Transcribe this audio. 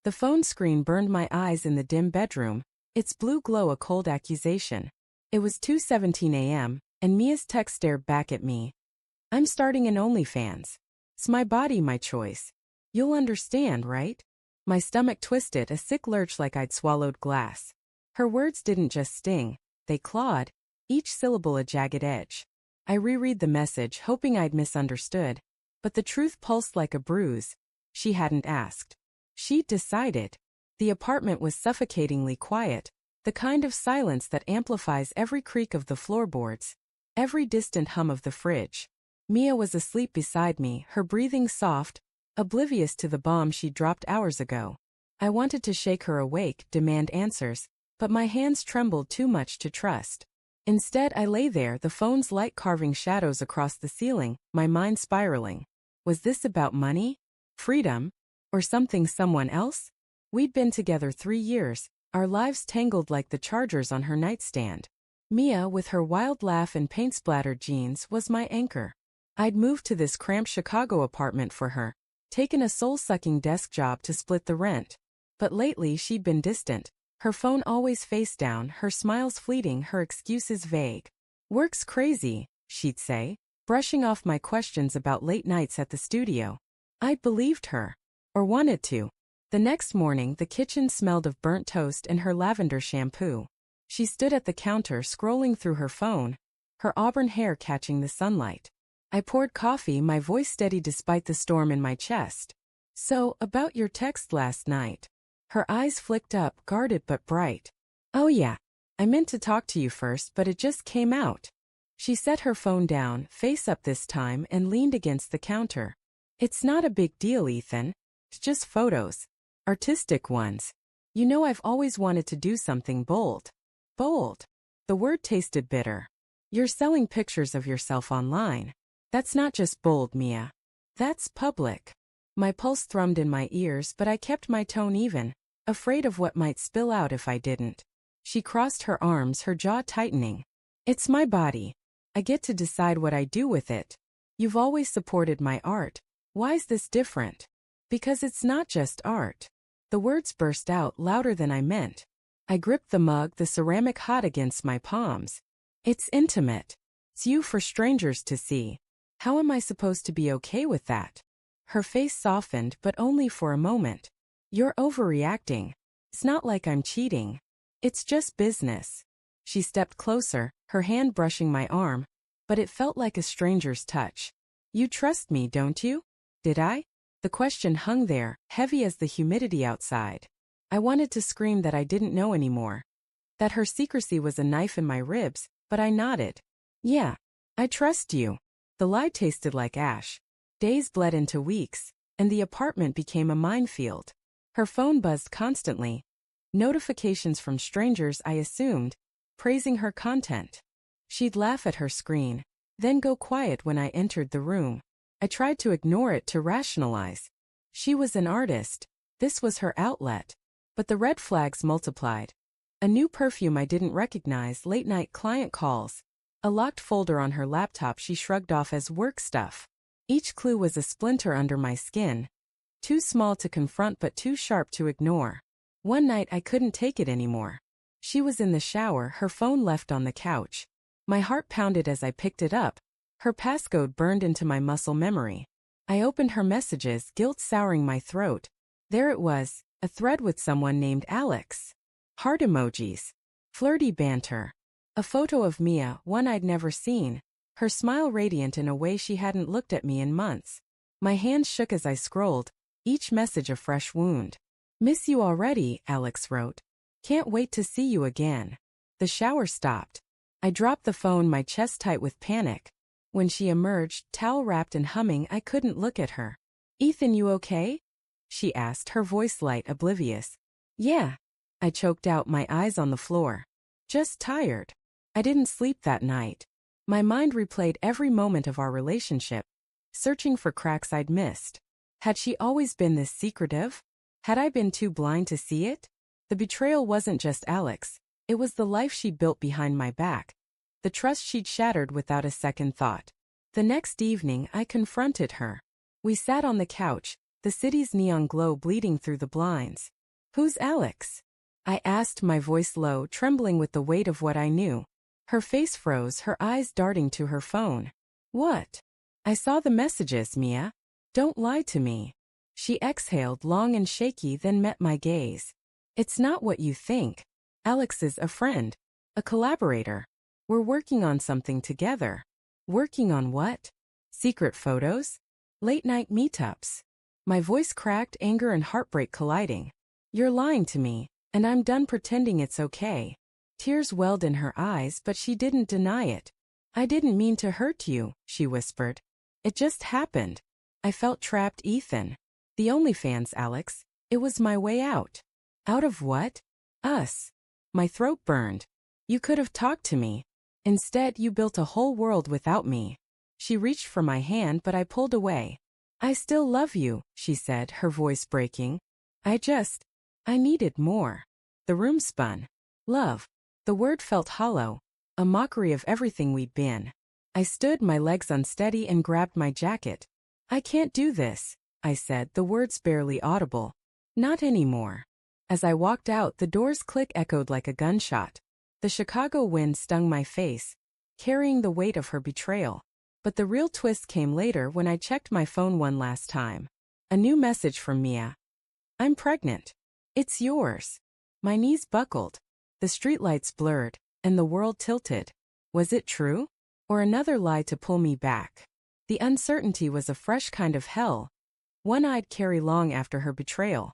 The phone screen burned my eyes in the dim bedroom, its blue glow a cold accusation. It was 2:17 a.m., and Mia's text stared back at me. I'm starting an OnlyFans. It's my body, my choice. You'll understand, right? My stomach twisted, a sick lurch like I'd swallowed glass. Her words didn't just sting, they clawed, each syllable a jagged edge. I reread the message, hoping I'd misunderstood, but the truth pulsed like a bruise. She hadn't asked. She'd decided. The apartment was suffocatingly quiet, the kind of silence that amplifies every creak of the floorboards, every distant hum of the fridge. Mia was asleep beside me, her breathing soft, oblivious to the bomb she'd dropped hours ago. I wanted to shake her awake, demand answers, but my hands trembled too much to trust. Instead, I lay there, the phone's light carving shadows across the ceiling, my mind spiraling. Was this about money? Freedom? Or someone else? We'd been together 3 years, our lives tangled like the chargers on her nightstand. Mia, with her wild laugh and paint-splattered jeans, was my anchor. I'd moved to this cramped Chicago apartment for her, taken a soul-sucking desk job to split the rent. But lately she'd been distant, her phone always face down, her smiles fleeting, her excuses vague. Work's crazy, she'd say, brushing off my questions about late nights at the studio. I'd believed her. Or wanted to. The next morning, the kitchen smelled of burnt toast and her lavender shampoo. She stood at the counter scrolling through her phone, her auburn hair catching the sunlight. I poured coffee, my voice steady despite the storm in my chest. So, about your text last night. Her eyes flicked up, guarded but bright. Oh yeah. I meant to talk to you first, but it just came out. She set her phone down, face up this time, and leaned against the counter. It's not a big deal, Ethan. It's just photos. Artistic ones. You know I've always wanted to do something bold. Bold. The word tasted bitter. You're selling pictures of yourself online. That's not just bold, Mia. That's public. My pulse thrummed in my ears, but I kept my tone even, afraid of what might spill out if I didn't. She crossed her arms, her jaw tightening. It's my body. I get to decide what I do with it. You've always supported my art. Why's this different? Because it's not just art. The words burst out louder than I meant. I gripped the mug, the ceramic hot against my palms. It's intimate. It's you for strangers to see. How am I supposed to be okay with that? Her face softened, but only for a moment. You're overreacting. It's not like I'm cheating. It's just business. She stepped closer, her hand brushing my arm, but it felt like a stranger's touch. You trust me, don't you? Did I? The question hung there, heavy as the humidity outside. I wanted to scream that I didn't know anymore. That her secrecy was a knife in my ribs, but I nodded. Yeah, I trust you. The lie tasted like ash. Days bled into weeks, and the apartment became a minefield. Her phone buzzed constantly. Notifications from strangers, I assumed, praising her content. She'd laugh at her screen, then go quiet when I entered the room. I tried to ignore it, to rationalize. She was an artist. This was her outlet. But the red flags multiplied. A new perfume I didn't recognize, late-night client calls. A locked folder on her laptop she shrugged off as work stuff. Each clue was a splinter under my skin. Too small to confront but too sharp to ignore. One night I couldn't take it anymore. She was in the shower, her phone left on the couch. My heart pounded as I picked it up. Her passcode burned into my muscle memory. I opened her messages, guilt souring my throat. There it was, a thread with someone named Alex. Heart emojis. Flirty banter. A photo of Mia, one I'd never seen. Her smile radiant in a way she hadn't looked at me in months. My hands shook as I scrolled, each message a fresh wound. Miss you already, Alex wrote. Can't wait to see you again. The shower stopped. I dropped the phone, my chest tight with panic. When she emerged, towel-wrapped and humming, I couldn't look at her. Ethan, you okay? She asked, her voice light, oblivious. Yeah. I choked out, my eyes on the floor. Just tired. I didn't sleep that night. My mind replayed every moment of our relationship, searching for cracks I'd missed. Had she always been this secretive? Had I been too blind to see it? The betrayal wasn't just Alex. It was the life she'd built behind my back. The trust she'd shattered without a second thought. The next evening, I confronted her. We sat on the couch, the city's neon glow bleeding through the blinds. Who's Alex? I asked, my voice low, trembling with the weight of what I knew. Her face froze, her eyes darting to her phone. What? I saw the messages, Mia. Don't lie to me. She exhaled long and shaky, then met my gaze. It's not what you think. Alex is a friend. A collaborator. We're working on something together. Working on what? Secret photos? Late-night meetups? My voice cracked, anger and heartbreak colliding. You're lying to me, and I'm done pretending it's okay. Tears welled in her eyes, but she didn't deny it. I didn't mean to hurt you, she whispered. It just happened. I felt trapped, Ethan. The OnlyFans, Alex. It was my way out. Out of what? Us. My throat burned. You could have talked to me. Instead, you built a whole world without me. She reached for my hand, but I pulled away. I still love you, she said, her voice breaking. I needed more. The room spun. Love. The word felt hollow, a mockery of everything we'd been. I stood, my legs unsteady, and grabbed my jacket. I can't do this, I said, the words barely audible. Not anymore. As I walked out, the door's click echoed like a gunshot. The Chicago wind stung my face, carrying the weight of her betrayal. But the real twist came later when I checked my phone one last time. A new message from Mia. I'm pregnant. It's yours. My knees buckled. The streetlights blurred, and the world tilted. Was it true? Or another lie to pull me back? The uncertainty was a fresh kind of hell, one I'd carry long after her betrayal.